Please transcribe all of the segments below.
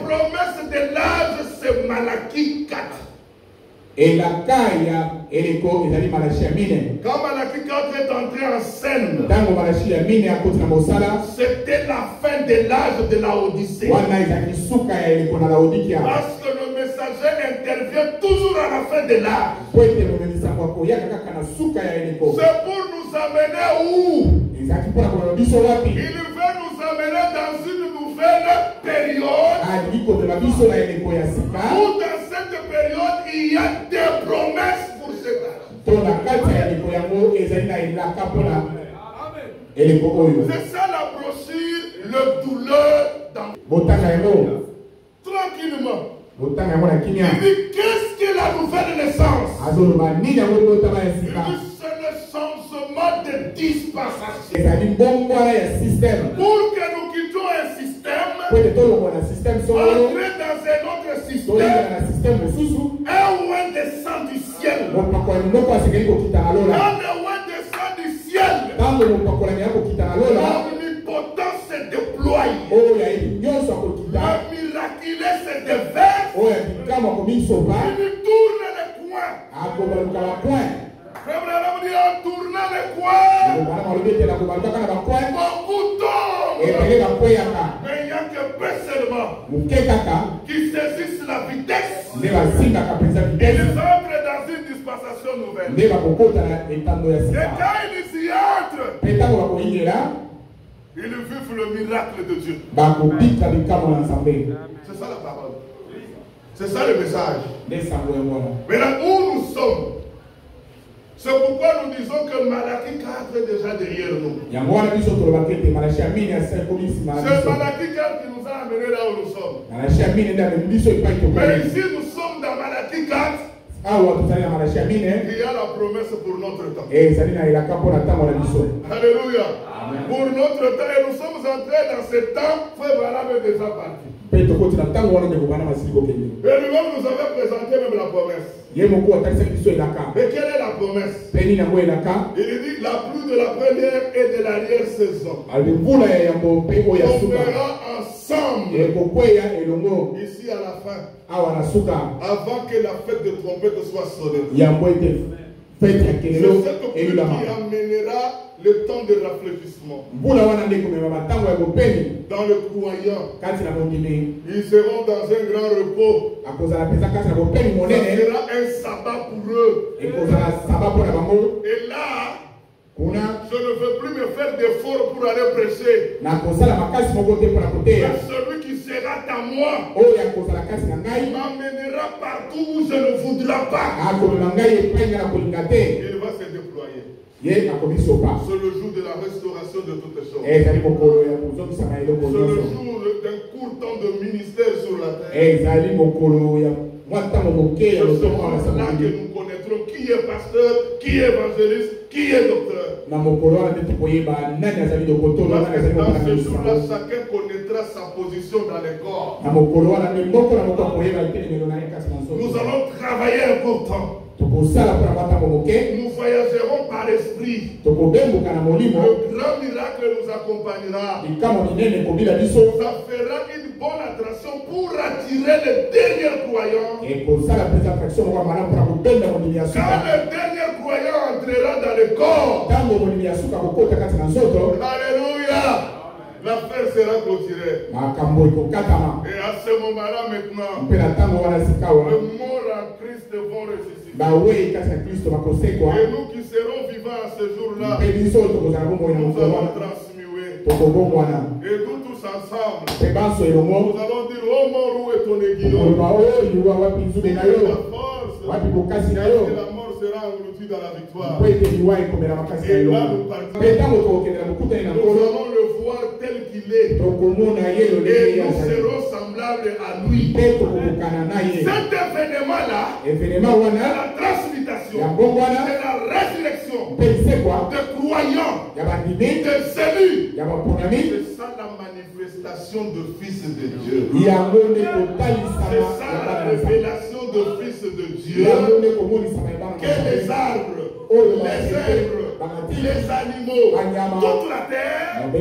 promesse de l'âge, c'est Malachie 4. Et la caille, quand Malachie 4 est entré en scène, c'était la fin de l'âge de la Odyssée. Parce que le messager intervient toujours à la fin de l'âge. C'est pour nous amener où? Il veut nous amener dans une nouvelle période. Où dans cette période, il y a des promesses pour cet âge. C'est ça la brochure, le douleur dans tranquillement. Il dit, qu'est-ce que la nouvelle naissance? C'est le changement de dispensation. Pour que nous quittions un système, entrer dans un autre système, un oin descend du ciel. Un oin descend du ciel. L'omnipotence se déploie. Le miraculeux se déverse. Il tourne les coins. Frère Branham dit en tournant les coins, beaucoup tombent. Mais il n'y a que peu seulement qui saisissent la vitesse. Ils entrent dans une dispensation nouvelle. Et quand ils y entrent, ils vivent le miracle de Dieu. C'est ça la parole. C'est ça le message. Maintenant, où nous sommes, c'est pourquoi nous disons que Malachie 4 est déjà derrière nous. C'est Malachie 4 qui nous a amenés là où nous sommes. Mais ici, nous sommes dans Malachie 4. Il y a la promesse pour notre temps. Alléluia. Pour notre temps, et nous sommes entrés dans ce temps, Frère Branham est déjà parti. Et lui-même nous avait présenté même la promesse. Et quelle est la promesse? Il dit la pluie de la première et de l'arrière-saison. On verra ensemble ici à la fin, avant que la fête de trompette soit sonnée. C'est cette pluie qui amènera le temps de rafraîchissement. Dans le croyant, ils seront dans un grand repos. Ça sera un sabbat pour eux. Et là, je ne veux plus me faire d'efforts pour aller prêcher. Mais celui qui sera à moi m'amènera partout où je ne voudrais pas. Il va se déployer. C'est le jour de la restauration de toutes choses. C'est le jour d'un court temps de ministère sur la terre. C'est là que nous connaîtrons qui est pasteur, qui est évangéliste, qui est docteur. Dans ce jour-là, chacun connaîtra sa position dans les corps. Nous allons travailler un court temps. Nous voyagerons par l'esprit. Le grand miracle nous accompagnera. Ça fera une bonne attraction pour attirer les derniers croyants. Quand le dernier croyant entrera dans le corps, alléluia, l'affaire sera clôturée. Et à ce moment-là maintenant, les morts en Christ vont ressusciter. Et nous qui serons vivants à ce jour-là, nous allons transmuer. Et nous tous ensemble, nous allons dire, oh mort, où est ton aiguillon? Où est ta force? Parce que la mort sera engloutie dans la victoire. Et là nous partons. Nous allons le voir tel qu'il est. Et nous serons semblables à lui. Cet événement-là, la transmutation, c'est la résurrection de croyants, de cellules. C'est ça la manifestation de Fils de Dieu. C'est ça la révélation de Fils de Dieu. Que les arbres, les herbes, les animaux, toute la terre, dans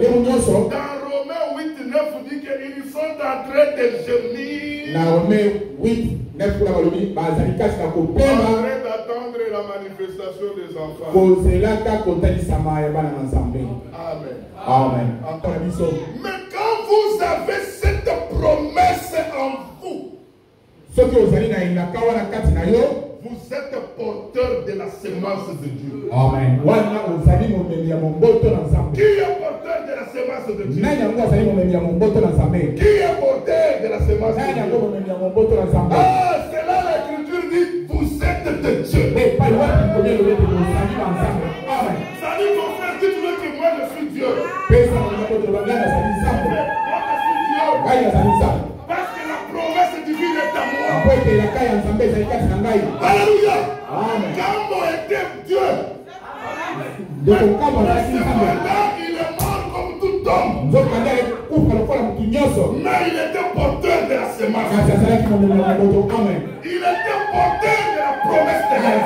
Romains 8, 9, dit qu'ils sont en train de gémir. En train d'attendre la manifestation des enfants. Amen. Mais quand vous avez cette promesse en vous, vous êtes porteur de la semence de Dieu. Amen. Qui est porteur de la semence de Dieu? Qui est porteur de la semence de Dieu? Ah, c'est là l'écriture dit, vous êtes de Dieu. Salut mon frère, dis-tu que moi je suis Dieu. Parce que la promesse divine est à moi. Alléluia. Quand on était Dieu, cependant il est mort comme tout homme. Mais il était porteur de la semence. Il était porteur de la promesse de Dieu.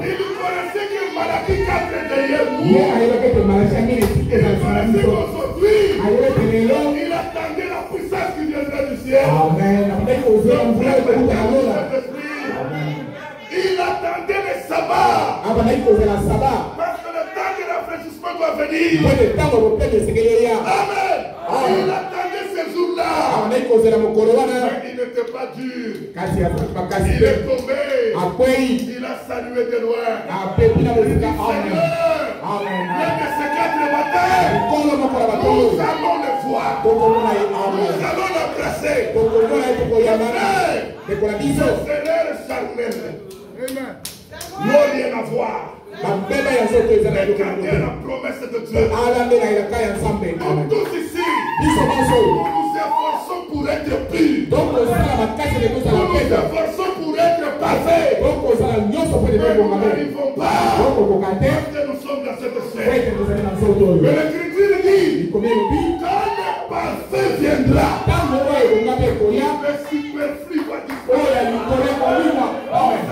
Il connaissait que Malachie 4 est derrière nous. Il connaissait qu'aujourd'hui, il attendait la puissance qui viendrait du ciel. Il attendait le sabbat. Parce que le temps de rafraîchissement doit venir. Amen. Il attendait ces jours-là. Mais il n'était pas dur. Il est tombé. Il a salué de loin. Il dit, Seigneur, même ces 4 batailles, nous allons les voir. Nous allons l'embrasser. Ce Seigneur charnel. Amen. Non, rien à voir. Regardez la promesse de Dieu. Nous tous ici, nous nous efforçons pour être purs. Nous nous efforçons pour être parfaits. Mais nous n'arrivons pas. Parce que nous sommes dans cette sphère. Mais l'Écriture dit, quand le parfait viendra, le superflu va disparaître. Nous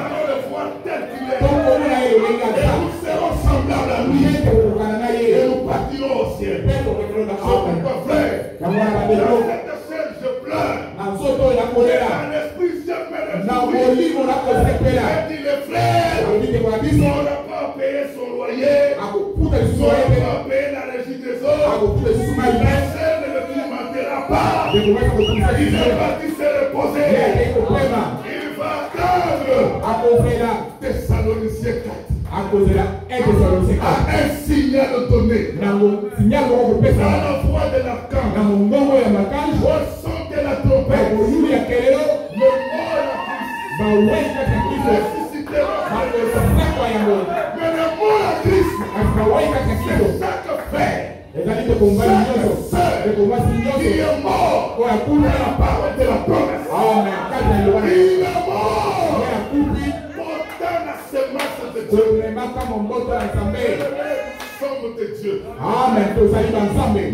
allons le voir tel qu'il est. Et nous serons semblables à lui. Et nous partirons au ciel. Mon frère, dans cette scène, je pleure. Dans l'esprit, jamais le dit les frères, il n'aura pas payé son loyer, il n'aura pas payé la régie des eaux, la chaîne ne le tourmentera pas, il est parti se reposer, il va attendre Thessaloniciens 4. À un signal donné, dans la voix de l'archange, au son de la trompette, le mort à Christ ressuscitera. Mais le mort à Christ, c'est chaque fait. Chaque seul qui est mort pour la parole de la promesse. Il est mort portant la semence de Dieu. Sommes de Dieu. Amen.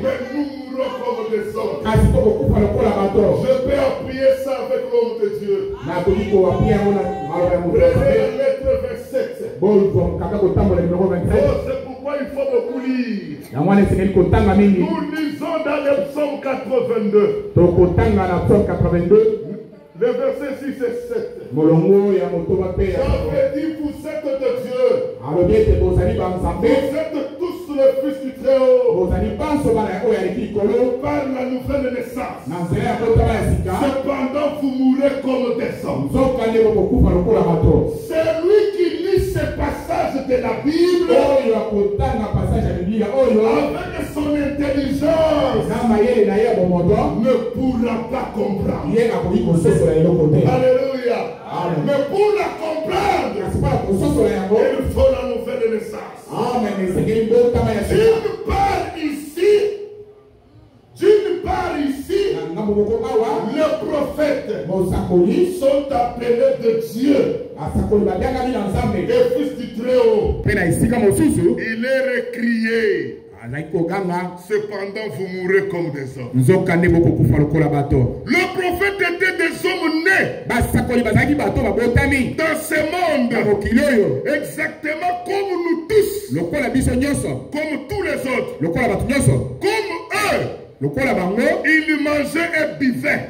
Mais nous mourrons comme des hommes. Je peux appuyer ça avec l'homme de Dieu. Réveille lettre 27. C'est pourquoi il faut beaucoup lire. Nous lisons dans le psaume 82. Les versets 6 et 7. J'avais dit, vous êtes de Dieu. Vous êtes tous les fils du Très-Haut. Par la nouvelle naissance. Cependant, vous mourrez comme des hommes. C'est lui qui lit ces passages de la Bible avec son intelligence ne pourra pas comprendre. Alléluia. Mais pour la comprendre, il faut la nouvelle naissance. D'une part ici, les prophètes sont appelés de Dieu et fils du Très-Haut. Il est récrié. Cependant, vous mourrez comme des hommes. Le prophète était des hommes nés dans ce monde, exactement comme nous tous, comme tous les autres, comme eux. Il mangeait et buvait.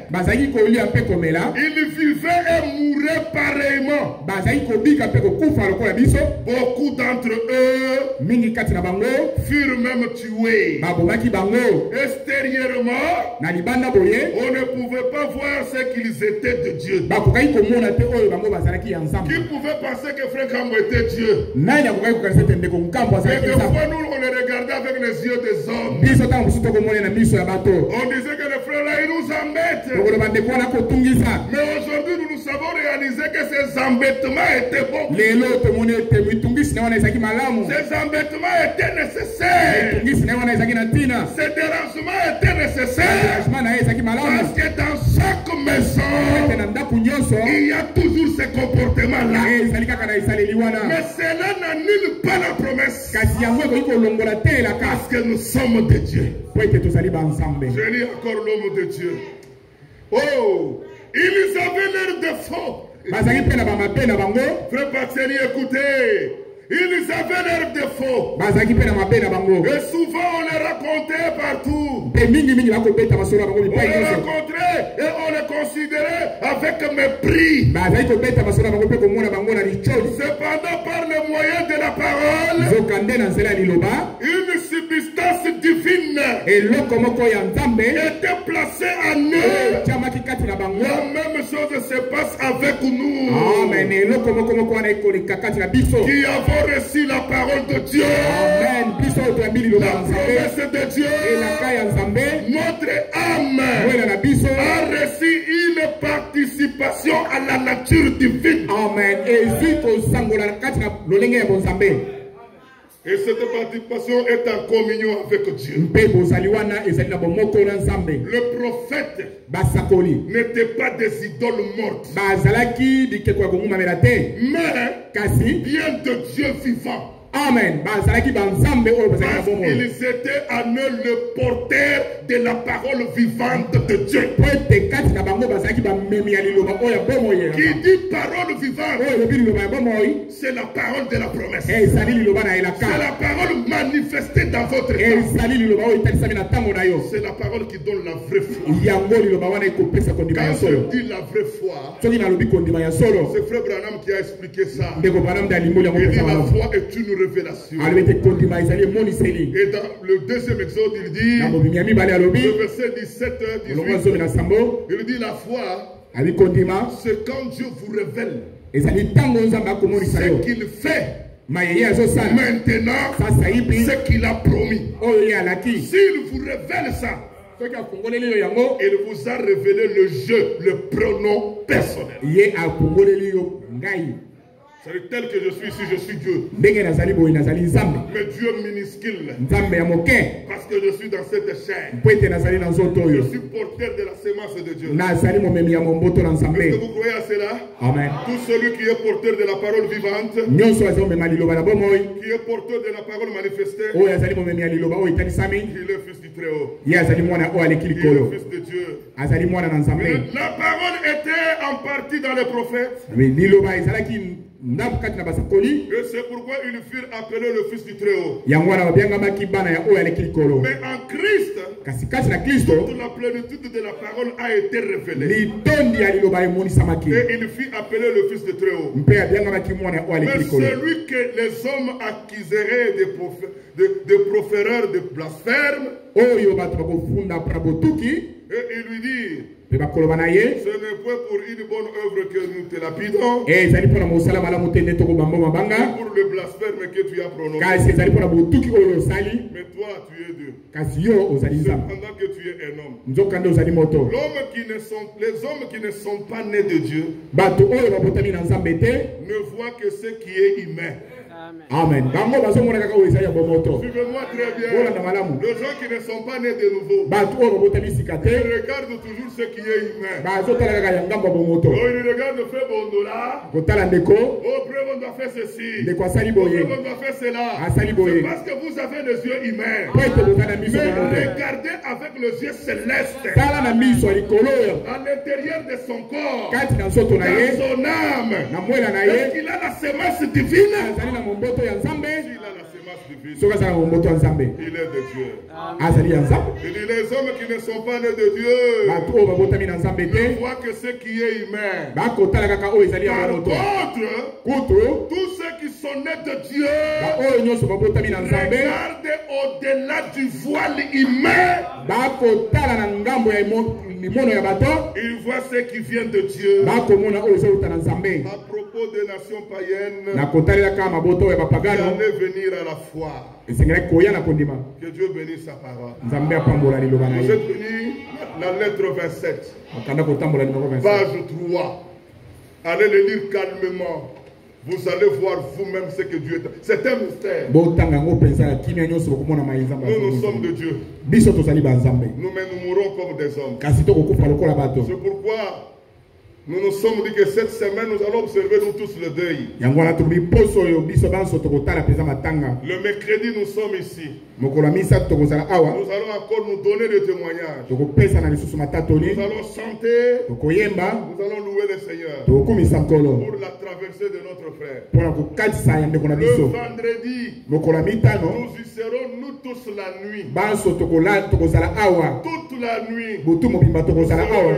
Il vivait et mourait pareillement. Beaucoup d'entre eux furent même tués. Extérieurement, on ne pouvait pas voir ce qu'ils étaient de Dieu. Qui pouvait penser que Frère Kambo était Dieu? Mais des fois, nous, on les regardait avec les yeux des hommes. On disait que les frères là, ils nous embêtent. Mais aujourd'hui, nous savons réaliser que ces embêtements étaient bons. Ces embêtements étaient nécessaires. Ces dérangements étaient nécessaires. Parce que dans chaque maison, il y a toujours ces comportements-là. Mais cela n'annule pas la promesse. Parce que nous sommes de Dieu. Je lis encore l'homme de Dieu. Oh, ils avaient l'air de faux. Frère Patseli, écoutez. Ils avaient l'air de faux. Et souvent on les racontait partout. On les rencontrait et on les considérait avec mépris. Cependant, par le moyen de la parole, une substance divine était placée en eux. La même chose se passe avec nous. Qui avons reçu la parole de Dieu. Amen. La promesse de Dieu. Notre âme a reçu une participation à la nature divine. Amen. Et cette participation est en communion avec Dieu. Le prophète n'était pas des idoles mortes, mais bien de Dieu vivant. Amen. Parce qu'ils étaient en eux le porteur de la parole vivante de Dieu. Qui dit parole vivante, c'est la parole de la promesse. C'est la parole manifestée dans votre temps. C'est la parole qui donne la vraie foi. Quand je dis la vraie foi, c'est Frère Branham qui a expliqué ça. Il dit la foi est une révélation. Et dans le deuxième exode, il dit, le verset 17, 18, il dit la foi, c'est quand Dieu vous révèle ce qu'il fait maintenant, ce qu'il a promis. S'il vous révèle ça, il vous a révélé le jeu, le pronom personnel. C'est tel que je suis ici, je suis Dieu. Mais Dieu minuscule. Parce que je suis dans cette chair. Je suis porteur de la sémence de Dieu. Est-ce que vous croyez à cela? Amen. Tout celui qui est porteur de la parole vivante, qui est porteur de la parole manifestée, il est le fils du Très-Haut. Il est le fils de Dieu. La parole était en partie dans les prophètes. Et c'est pourquoi ils furent appelés le fils du Très-Haut. Mais en Christ, toute la plénitude de la parole a été révélée. Et il fut appelé le fils du Très-Haut. Mais celui que les hommes accuseraient de proféreurs de blasphème, et il lui dit, ce n'est pas pour une bonne œuvre que nous te lapidons, pour le blasphème que tu as prononcé. Mais toi, tu es Dieu. Cependant que tu es un homme. Les hommes qui ne sont pas nés de Dieu ne voient que ce qui est humain. Amen. Suivez-moi très bien. Les gens qui ne sont pas nés de nouveau, ils regardent toujours ce qui est humain. Ils regardent le frère Bondola. Oh, frère, on doit faire ceci. Frère, on doit faire cela. C'est parce que vous avez les yeux humains. Mais regardez avec les yeux célestes. À l'intérieur de son corps, dans son âme, est-ce qu'il a la sémence divine? momboto ya nzambe. S'il a la sémence divine, Soka za momboto ya nzambe. il est de Dieu. Azali ya nzambe. Il dit les hommes qui ne sont pas nés de Dieu Bato o babotami na nzambe ne te. voient que ce qui est humain. Ba kotala kaka o ezali ya Par moto. contre, Kutu tous ceux qui sont nés de Dieu ba o nyonso babotami na nzambe. regardent au-delà du voile humain. Ba kotala na ngambo ya limono ya bato. Ils voient ce qui vient de Dieu. Ba komona o ezoluta na nzambe. À propos des nations païennes, Na kotalela kaka maboto ya qui bapagano. allaient venir à la foi. Esengeli koya na kondima. Que Dieu bénisse sa parole. Nzambe apambola liloba na Vous ye. êtes venus la lettre 27, Akanda kotambola numéro 27. page 3. Allez le lire calmement. Vous allez voir vous-même ce que Dieu est. C'est un mystère. Botanga ngo penza kimia nyonso bokomona maizamba. Nous sommes de Dieu. Biso tozali ba nzambe. Nous, mais nous mourons comme des hommes. Kasi to kokufa lokola bato. C'est pourquoi nous nous sommes dit que cette semaine, nous allons observer nous tous le deuil. Yango na tubi poso yo biso banso tokotala peza matanga. Le mercredi, nous sommes ici. Mokolo misa tokozala awa. Nous allons encore nous donner des témoignages. Tokopesa na lisusu matatoli. Nous allons chanter. Tokoyemba. Nous allons louer le Seigneur tokomisa nkolo. pour la traversée de notre frère. Pona kokatisa ya ndeko na Le biso. vendredi, Mokolo mitano. nous y serons nous tous la nuit. Banso tokozala awa. Toute la nuit. Butu mobimba tokozala awa.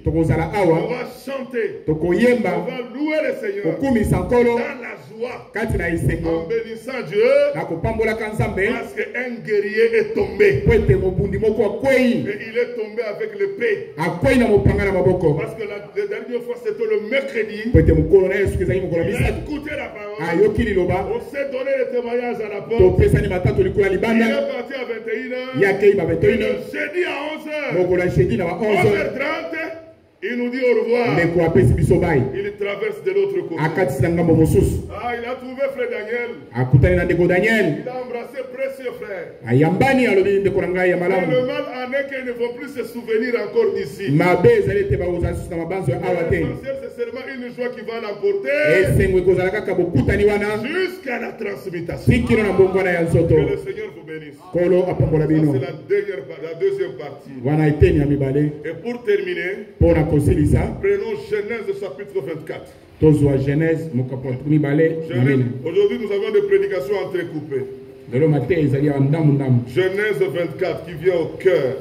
Tokozala On awa. va chanter. On Tokoyemba. va louer le Seigneur Tokomisa nkolo. dans la joie. Kati na En isengo. bénissant Dieu. Na kopambola ka nzambe. Parce qu'un guerrier est tombé. Po ete mobundi moko akwei. Et il est tombé avec l'épée. Akwei na mopanga na maboko. Parce que la dernière fois c'était le mercredi. Po ete mokolo na yesu ezali mokolo Il a misato. écouté la parole. Ayoki liloba. On s'est donné le témoignage à la porte. Topesani matatu likolo ya Il libanda. est parti à 21h. Yakei ba Et 21. le jeudi à 11h. Mokolo ya jeudi na ba 11. 11h30. Il nous dit au revoir. Ndeko apesi biso bai. Il traverse de l'autre côté. Akatisa ngambo mosusu. Ah, il a trouvé frère Daniel. Akutani na ndeko Daniel. Il a embrassé précieux frère. Ayambani alobi ndeko na ngai ya Mais malamu. le mal en est qu'ils ne vont plus se souvenir encore d'ici. Mabe ezali ete bakozala susu na mabanzo ya awa te. L'essentiel, c'est seulement une joie qui va l'emporter Esengo ekozala kaka bokutani wana. jusqu'à la transmutation. Tikino na mbongwana ya nzoto. Que le Seigneur vous bénisse. Kolo apambola Ça, bino. c'est la deuxième partie. Wana eteni ya mibale. Et pour terminer, Pona kosilisa. prenons Genèse chapitre 24. Tozwa Genèse mokapo mibale. Amen. Aujourd'hui, nous avons des prédications entrecoupées. Lelo mate ezali ya ndamu ndamu. Genèse 24 qui vient au cœur.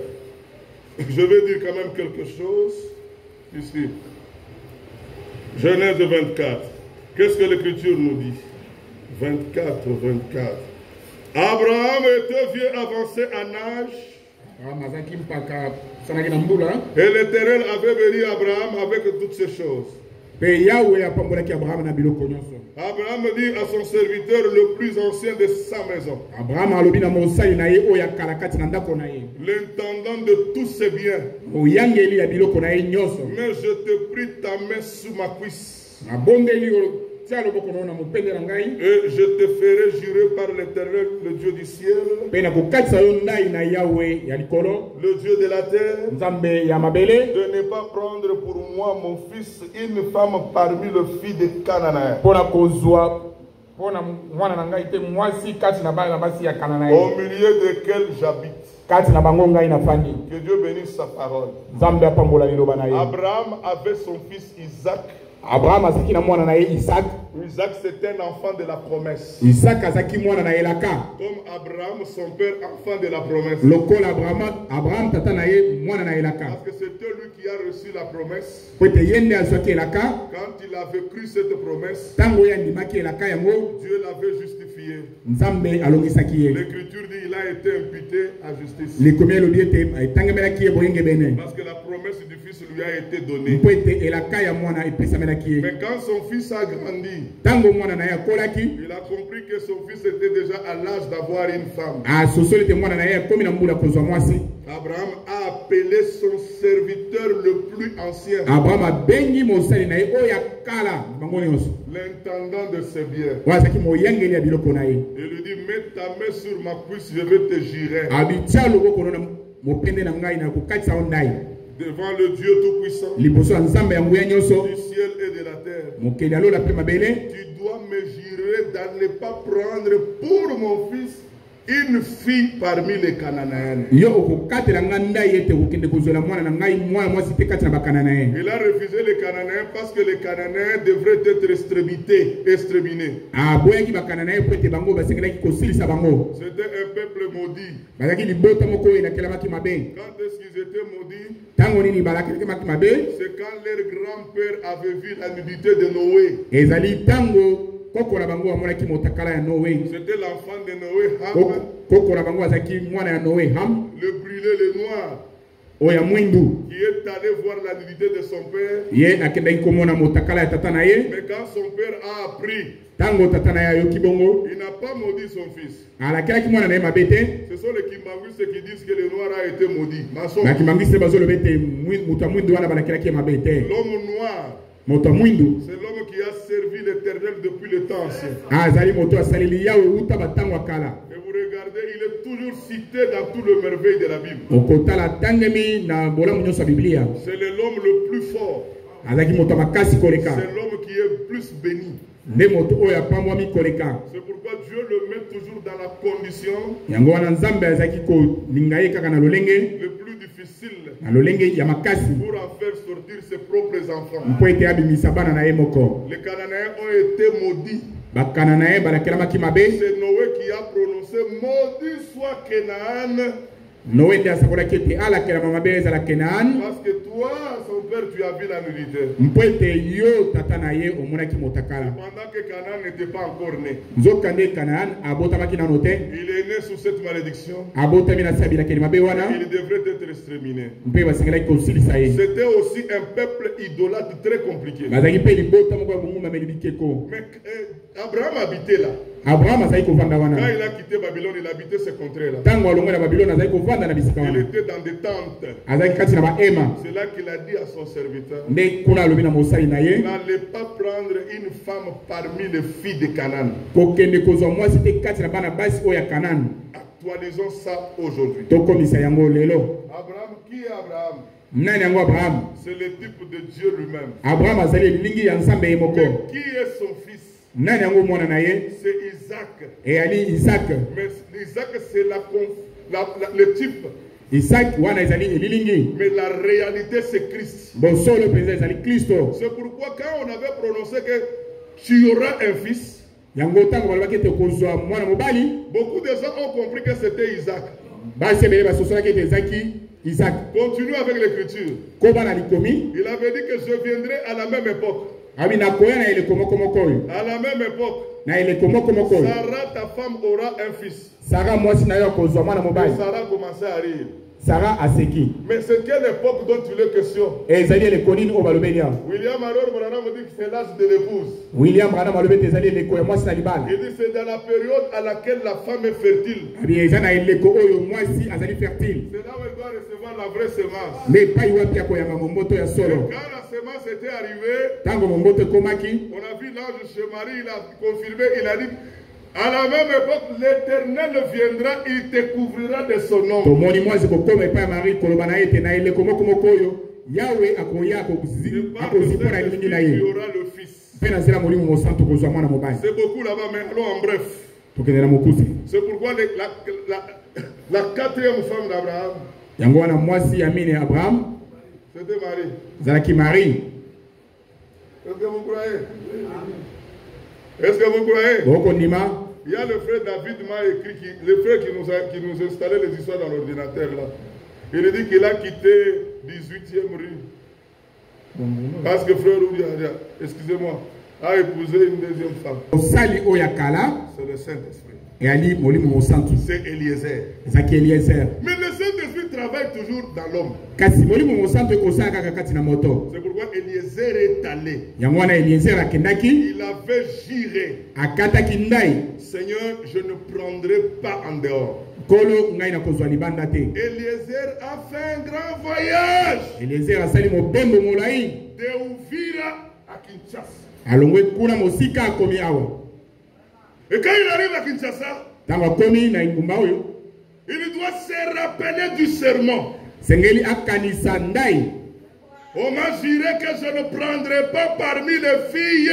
Je vais dire quand même quelque chose ici. Genèse 24. Qu'est-ce que l'Écriture nous dit? 24. Abraham était vieux avancé en âge. Et l'Éternel avait béni Abraham avec toutes ces choses. Abraham dit à son serviteur le plus ancien de sa maison, l'intendant de tous ses biens, mais je te prie ta main sous ma cuisse. Et je te ferai jurer par l'Éternel, le Dieu du ciel, le Dieu de la terre, de ne pas prendre pour moi mon fils une femme parmi les filles de Cananéens, au milieu desquels j'habite. Que Dieu bénisse sa parole. Abraham avait son fils Isaac. Abraham azaki na mwana na ye Isaac. Isaac c'était un enfant de la promesse. Isaac azaki mwana na elaka. Comme Abraham son père enfant de la promesse. Lokola Abraham tata na ye mwana na elaka. Parce que c'était lui qui a reçu la promesse. Pwete yende azwaki elaka. Quand il avait cru cette promesse, tango yandimaki elaka yango, Dieu l'avait justifié. Nzambe alongisaki ye. L'Écriture dit il a été imputé à justice. Lekomi elobi ete etangemelaki ye boyenge bene. Parce que la promesse du fils lui a été donnée. Pwete elaka ya mwana epesamelaki ye. Mais quand son fils a grandi, tango mwana na ye akolaki, il a compris que son fils était déjà à l'âge d'avoir une femme. asosoli ete mwana na ye akomi na mbula kozwa mwasi. Abraham a appelé son serviteur le plus ancien, Abraham abengi mosali na ye oyo akala bango nyonso, l'intendant de ses biens. wazaki moyangeli ya biloko na ye. Il lui dit mets ta main sur ma cuisse, je vais te jurer. Abitia loboko na mopende na ngai na kokatisa o ndai. Devant le Dieu Tout-Puissant, liboso ya nzambe ya nguya nyonso, du ciel et de la terre, mokeli alola mpe mabele, tu dois me jurer de ne pas prendre pour mon fils une fille parmi les Cananéens. Il a refusé les Cananéens parce que les Cananéens devraient être exterminés. C'était un peuple maudit. Quand est-ce qu'ils étaient maudits? C'est quand leur grand-père avait vu la nudité de Noé. C'était l'enfant de Noé, Ham. Le brûlé, le noir, qui est allé voir la nudité de son père. Mais quand son père a appris, il n'a pas maudit son fils. Ce sont les Kimbanguistes qui disent que le noir a été maudit. L'homme noir, c'est l'homme qui a servi l'Éternel depuis le temps ancien. Et vous regardez, il est toujours cité dans tout le merveille de la Bible. C'est l'homme le plus fort. C'est l'homme qui est plus béni. C'est pourquoi Dieu le met toujours dans la condition le plus difficile pour en faire sortir ses propres enfants. Les Cananéens ont été maudits. C'est Noé qui a prononcé maudit soit Canaan. Parce que toi, son père, tu as vu la nudité. Pendant que Canaan n'était pas encore né. Il est né sous cette malédiction. Il devrait être exterminé. C'était aussi un peuple idolâtre très compliqué. Mais Abraham habitait là. Quand il a quitté Babylone, il habitait ce contrées-là. Il était dans des tentes. C'est là qu'il a dit à son serviteur, n'allez pas prendre une femme parmi les filles de Canaan. Actualisons ça aujourd'hui. Abraham, qui est Abraham? C'est le type de Dieu lui-même. Mais qui est son fils? C'est Isaac. Mais Isaac, c'est le type. Mais la réalité, c'est Christ. C'est pourquoi quand on avait prononcé que tu auras un fils, beaucoup de gens ont compris que c'était Isaac. Continue avec l'écriture. Il avait dit que je viendrai à la même époque. À la même époque, Sarah, ta femme, aura un fils. Sarah commençait à rire. Mais c'est quelle époque dont tu le questions? William Aror Branham dit que c'est l'âge de l'épouse. Il dit c'est dans la période à laquelle la femme est fertile. C'est là où elle doit recevoir la vraie semence. Et quand la semence était arrivée, on a vu l'ange chez Marie, il a confirmé, il a dit, à la même époque, l'Éternel viendra, il te couvrira de son nom. Il y aura le fils. C'est beaucoup là-bas, mais allons en bref. C'est pourquoi la quatrième femme d'Abraham, c'était Marie. Est-ce que vous croyez? Est-ce que vous croyez? Il y a le frère David m'a écrit, le frère qui nous installait les histoires dans l'ordinateur là. Il a dit qu'il a quitté 18e rue. Parce que frère Oudi, excusez-moi, a épousé une deuxième femme. C'est le Saint-Esprit. C'est Eliezer. Mais le Saint-Esprit travaille toujours dans l'homme. C'est pourquoi Eliezer est allé. Il avait juré, Seigneur, je ne prendrai pas en dehors. Eliezer a fait un grand voyage de Uvira à Kinshasa. Et quand il arrive à Kinshasa, il doit se rappeler du serment. On m'a juré que je ne prendrai pas parmi les filles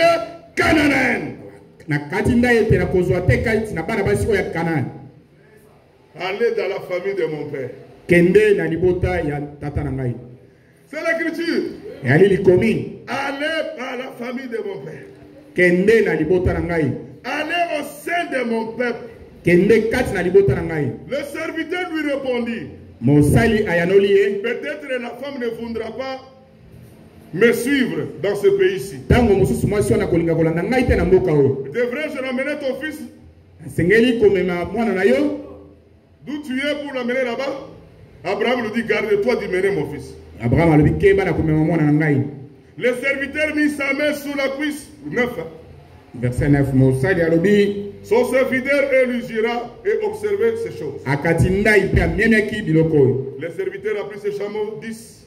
cananéennes. Allez dans la famille de mon père. Kende na libota ya tata na ngai. C'est l'écriture. Yali likomi. Allez à la famille de mon père. Kende na libota na ngai. Allez au sein de mon peuple. Kende kati na libota na ngai. Le serviteur lui répondit. Mosali ayanoli ye. Peut-être la femme ne voudra pas me suivre dans ce pays-ci. Tango mususu mwasi wana kolinga kolanda ngai te na mboka oyo. Devrais-je ramener ton fils? Sengeli komema mwana na yo. D'où tu es pour l'amener là-bas? Abraham lui dit, garde-toi d'y mener mon fils. Abraham alobi keba na komema mwana na ngai. Le serviteur mit sa main sous la cuisse. 9. Verset 9. Mosali alobi. Son serviteur élugira et observait ces choses. Akati ndai pe amiemeki biloko oyo. Le serviteur a pris ses chameaux 10.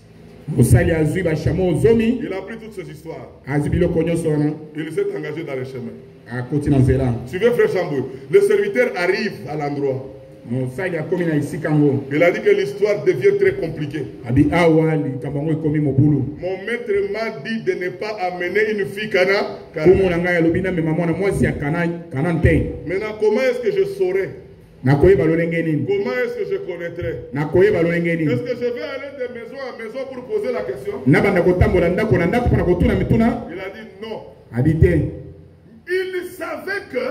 Mosali azwi ba chameau zomi. Il a pris toutes ces histoires. Azwi biloko nyonso wana. Il s'est engagé dans le chemin. Akoti na nzela. Suivez frère Chambou. Le serviteur arrive à l'endroit. Mosali akomi na isika ngo. Il a dit que l'histoire devient très compliquée. Abi awa likambo ngo ekomi mobulu. Mon maître m'a dit de ne pas amener une fille Cana. Komo na ngai alobi na mema mwana mwasi ya Canaan te. Maintenant, comment est-ce que je saurais? Comment est-ce que je connaîtrais? Est-ce que je vais aller de maison à maison pour poser la question? Il a dit non. Il savait que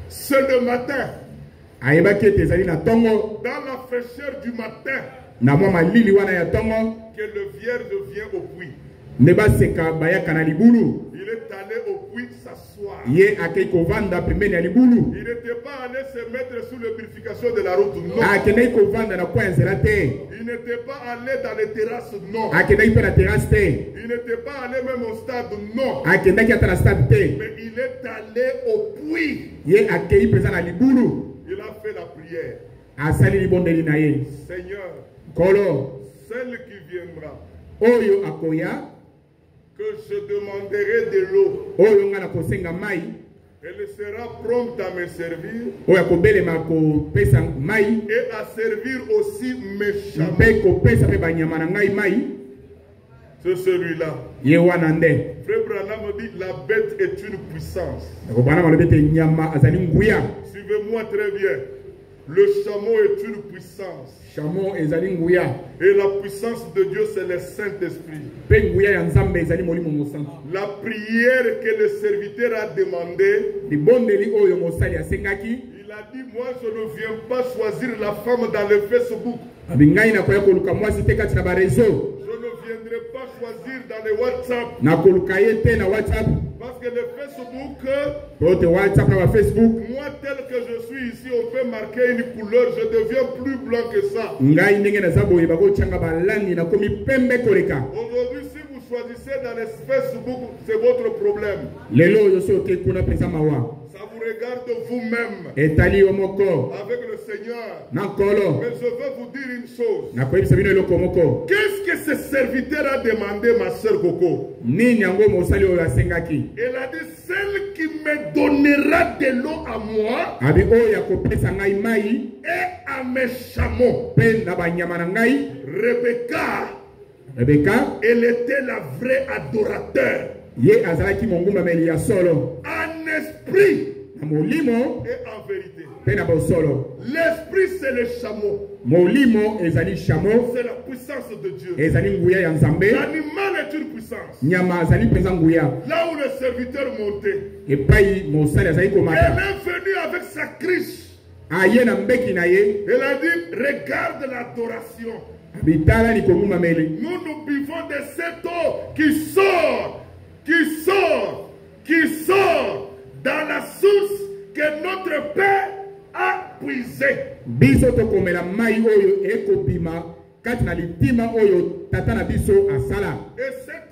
c'est le matin. Dans la fraîcheur du matin, que le vierge vient au puits. Il est allé au puits s'asseoir. Il n'était pas allé se mettre sous la purification de la route, non. Il n'était pas allé dans les terrasses, non. Il n'était pas allé même au stade, non. Mais il est allé au puits. Il a fait la prière. Seigneur, celle qui viendra, que je demanderai de l'eau, elle sera prompte à me servir et à servir aussi mes chameaux. C'est celui-là. Frère Branham dit la bête est une puissance. Suivez-moi très bien. Le chameau est une puissance. Et la puissance de Dieu, c'est le Saint-Esprit. La prière que le serviteur a demandé, il a dit, moi je ne viens pas choisir la femme dans le Facebook. Je ne viendrai pas choisir dans le WhatsApp. Parce que le Facebook, moi tel que je suis ici, on peut marquer une couleur, je deviens plus blanc que ça. Aujourd'hui, si vous choisissez dans le Facebook, c'est votre problème. Ça vous regarde vous-même avec le Seigneur. Mais je veux vous dire une chose. Qu'est-ce que ce serviteur a demandé, ma soeur Coco? Elle a dit, celle qui me donnera de l'eau à moi et à mes chameaux. Rebecca, elle était la vraie adorateur. En esprit et en vérité. L'esprit, c'est le chameau. C'est la puissance de Dieu. L'animal est une puissance. Là où le serviteur montait, elle est venue avec sa criche. Elle a dit, regarde l'adoration. Nous buvons de cette eau qui sort dans la source que notre Père a puisée. Et cette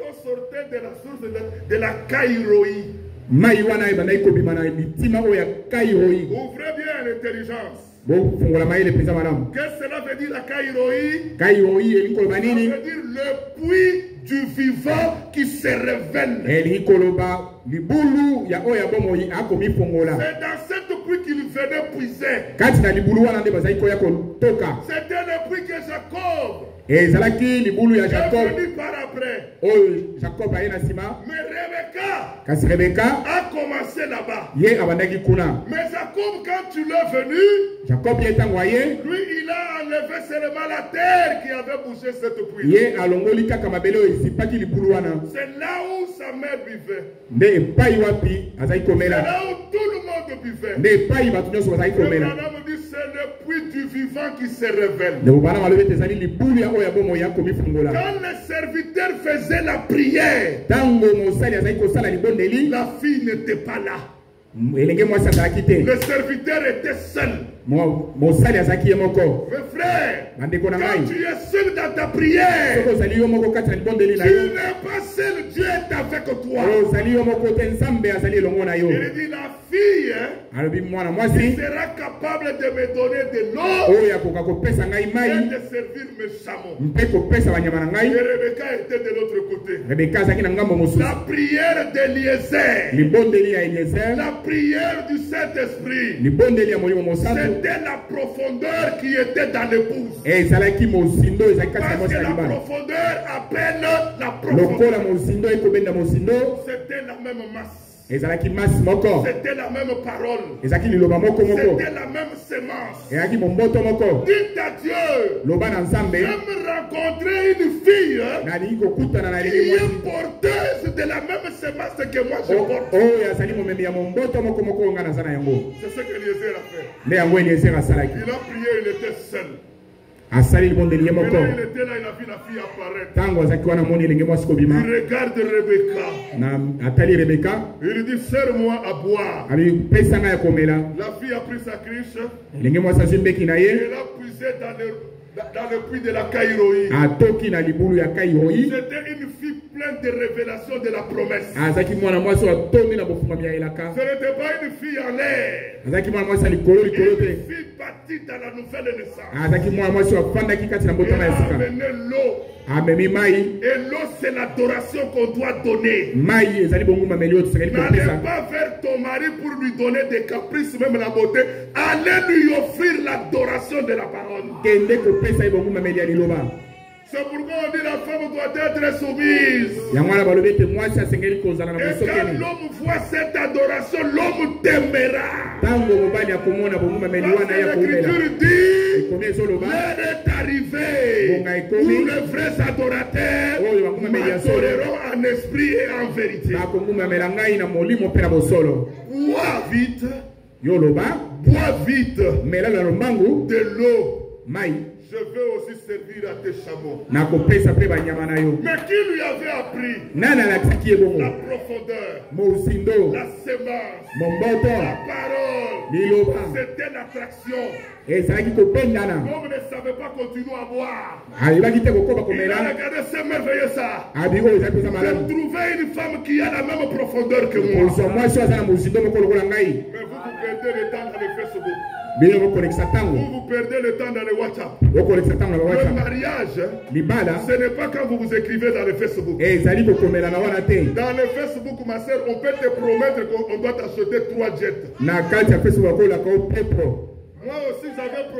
eau sortait de la source de la Kairoï. Ouvrez bien l'intelligence. Qu'est-ce que cela veut dire la Kairoï? Ça veut dire le puits du vivant qui se révèle. C'est dans cette puits qu'il venait puiser. C'était le puits que Jacob est venu par après. Oh, Jacob a été sima. Mais Rebecca Kasi Rebecca a commencé là-bas. Ye abandaki kuna. Mais Jacob, quand tu l'as venu, Jacob y est envoyé. lui, il a enlevé seulement la terre qui avait bougé cette puits. Ye alongoli kaka mabele o isipaki libulu wana. C'est là où sa mère buvait. Nde epai wapi azali C'est komela. là où tout le monde buvait. Nde epai bato nyonso bazali Le komela. madame dit c'est le puits du vivant qui se révèle. Nde bana malobi ete ezali libulu ya oyo bomo ya komi fungola. Quand les serviteurs faisaient la prière, Tango mosali azali kosala libondeli. la fille n'était pas là. Elenge mwasi azalaki te. Le serviteur était seul. Mosali azalaki ye moko. Mes frères, Bandeko na quand ngai. tu es seul dans ta prière, Soko ozali yo moko kati na libondeli na tu yo. n'es pas seul, Dieu est avec toi. Ozali yo moko te nzambe azali elongo na yo. Il dit la fille Alobi mwana qui mwasi sera capable de me donner de l'eau oyo akoka kopesa ngai et mai de servir mes chameaux. mpe kopesa banyama na Et ngai. Rebecca était de l'autre côté. Rebeka azalaki na ngambo mosusu. La prière d'Eliezer, Libondeli ya Eliezer, la prière du Saint-Esprit, libondeli ya molimo mosantu c'était la profondeur qui était dans l'épouse. ezalaki mosindo ezalaki kati na Parce mwasi que ya la libala. profondeur appelle la Lokola profondeur. mosindo ekobenda mosindo C'était la même masse. ezalaki masi moko, C'était la même parole. ezalaki liloba moko moko, C'était la même semence. ezalaki momboto moko. Dites à Dieu, Loba na Nzambe j'aime rencontrer une fille nalingi kokutana na qui elengi est mwasi porteuse de la même semence que moi je porte. oyo azali momemi ya momboto moko moko oyo ngai naza na yango. C'est ce que Eliezer a fait. Nde yango Eliezer asalaki, Il a prié, il était seul. asali libondeli ye Et moko. là, il était là, il a vu la fille apparaître. Ntango azalaki wana moni elenge mwasi kobima Il regarde Rebecca. na atali Rebeka, Il dit, sers-moi à boire. abipesa ngai ya komela. La fille a pris sa cruche. Elenge mwasi azwi mbeki na ye, Elle a puisé dans le puits de la Caïroï. atoki na libulu ya Kairoi. C'était une fille pleine de révélations de la promesse. Azalaki mwana mwasi oyo atondi na bofungami ya elaka. Ce n'était pas une fille en l'air. Azalaki mwana mwasi ya likolo likolo Une te. fille bâtie dans la nouvelle naissance. Azalaki mwana mwasi oyo afandaki kati na Elle mbotama ya a sika. amené l'eau. Amemi mai, Et l'eau, c'est l'adoration qu'on doit donner. mai ezali bongumameli oyo tosengeli N'allez kopesa. pas vers ton mari pour lui donner des caprices, même la beauté. Allez lui offrir l'adoration de la parole. Kende kopesa ye bongumameli ya liloba. C'est pourquoi on dit la femme doit être soumise. Yango wana balobi ete mwasi asengeli kozala na Et quand bosokeli. l'homme voit cette adoration, l'homme t'aimera. Ntango mobali akomona bongumameli Parce wana que ya komela, l'Écriture dit, ekomi ezoloba l'heure est arrivée où les vrais adorateurs m'adoreront en esprit et en vérité. bakongumamela ngai na molimo mpe na bosolo. Bois vite, Yoloba bois vite mela na lombangu de l'eau. mai Je veux aussi servir à tes chameaux. na kopesa mpe banyama na yo. Mais qui lui avait appris Nani alakisaki ye bongo? la profondeur, Mosindo, la semence, momboto, la parole? liloba C'était l'attraction. ezalaki kopendana. L'homme ne savait pas continuer à boire. Ayebaki te kokoba Il a komela. regardé, c'est merveilleux ça. Abi oyo ezali mpenza J'ai malamu. trouvé une femme qui a la même profondeur que moi. kozwa mwasi oyo aza na mosindo moko lokola ngai. Mais vous perdez le temps dans le Facebook. Bino bokolekisa ntango, Vous perdez le temps dans le WhatsApp. bokolekisa ntango na Le bawhatsapp. mariage, Libala ce n'est pas quand vous vous écrivez dans le Facebook. ezali kokomelana wana te. Dans le Facebook, ma soeur, on peut te promettre qu'on doit t'acheter 3 jets. Na kati ya Facebook bakolaka o pepro. Moi aussi, j'avais promis.